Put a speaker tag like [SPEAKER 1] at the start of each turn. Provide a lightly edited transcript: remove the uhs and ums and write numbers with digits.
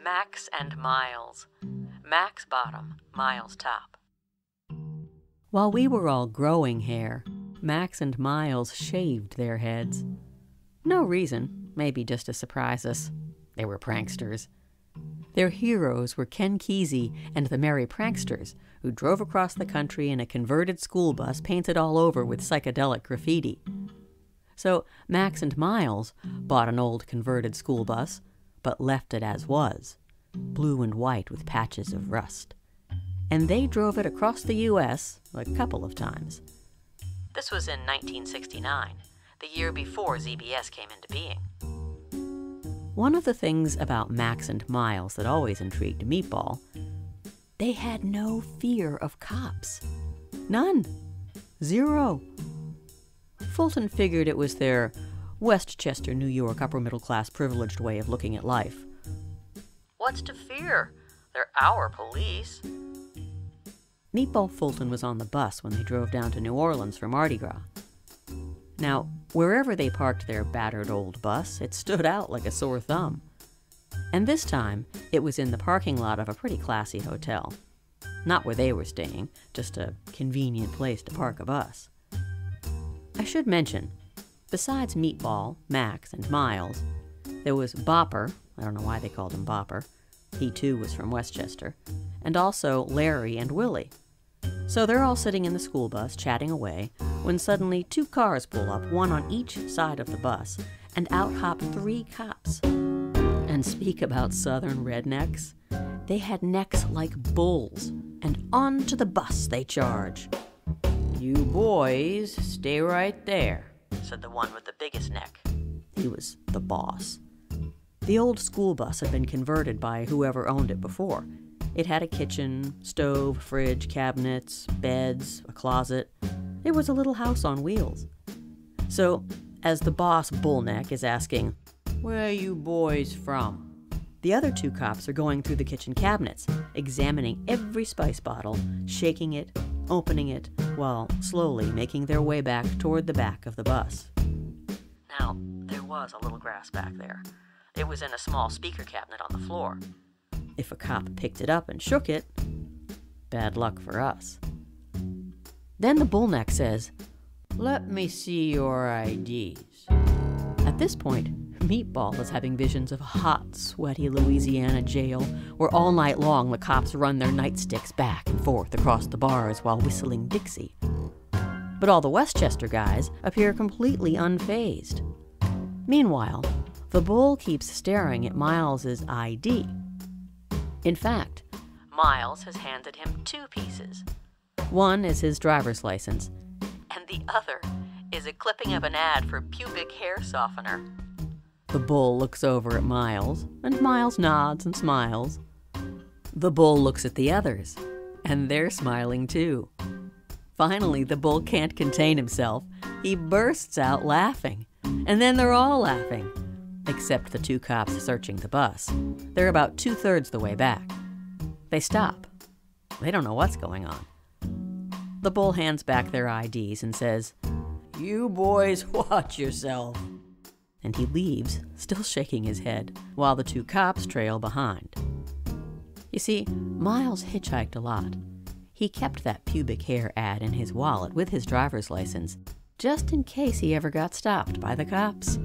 [SPEAKER 1] Max and Miles. Max bottom, Miles top. While we were all growing hair, Max and Miles shaved their heads. No reason, maybe just to surprise us. They were pranksters. Their heroes were Ken Kesey and the Merry Pranksters, who drove across the country in a converted school bus painted all over with psychedelic graffiti. So Max and Miles bought an old converted school bus, but left it as was, blue and white with patches of rust. And they drove it across the U.S. a couple of times. This was in 1969, the year before ZBS came into being. One of the things about Max and Miles that always intrigued Meatball, they had no fear of cops. None. Zero. Fulton figured it was their Westchester, New York, upper-middle-class privileged way of looking at life. What's to fear? They're our police. Meatball Fulton was on the bus when they drove down to New Orleans for Mardi Gras. Now, wherever they parked their battered old bus, it stood out like a sore thumb. And this time, it was in the parking lot of a pretty classy hotel. Not where they were staying, just a convenient place to park a bus. I should mention, besides Meatball, Max, and Miles, there was Bopper, I don't know why they called him Bopper, he too was from Westchester, and also Larry and Willie. So they're all sitting in the school bus, chatting away, when suddenly 2 cars pull up, one on each side of the bus, and out hop 3 cops. And speak about southern rednecks. They had necks like bulls, and onto the bus they charge. "You boys, stay right there," said the one with the biggest neck. He was the boss. The old school bus had been converted by whoever owned it before. It had a kitchen, stove, fridge, cabinets, beds, a closet. It was a little house on wheels. So, as the boss Bullneck is asking, "Where are you boys from?" the other 2 cops are going through the kitchen cabinets, examining every spice bottle, shaking it, opening it, while slowly making their way back toward the back of the bus. Now, there was a little grass back there. It was in a small speaker cabinet on the floor. If a cop picked it up and shook it, bad luck for us. Then the Bullneck says, "Let me see your IDs." At this point, Meatball is having visions of a hot, sweaty Louisiana jail where all night long the cops run their nightsticks back and forth across the bars while whistling Dixie. But all the Westchester guys appear completely unfazed. Meanwhile, the Bull keeps staring at Miles's ID. In fact, Miles has handed him 2 pieces. One is his driver's license, and the other is a clipping of an ad for pubic hair softener. The Bull looks over at Miles, and Miles nods and smiles. The Bull looks at the others, and they're smiling too. Finally, the Bull can't contain himself. He bursts out laughing, and then they're all laughing. Except the 2 cops searching the bus. They're about 2/3 the way back. They stop. They don't know what's going on. The Bull hands back their IDs and says, "You boys watch yourself." And he leaves, still shaking his head, while the 2 cops trail behind. You see, Miles hitchhiked a lot. He kept that pubic hair ad in his wallet with his driver's license, just in case he ever got stopped by the cops.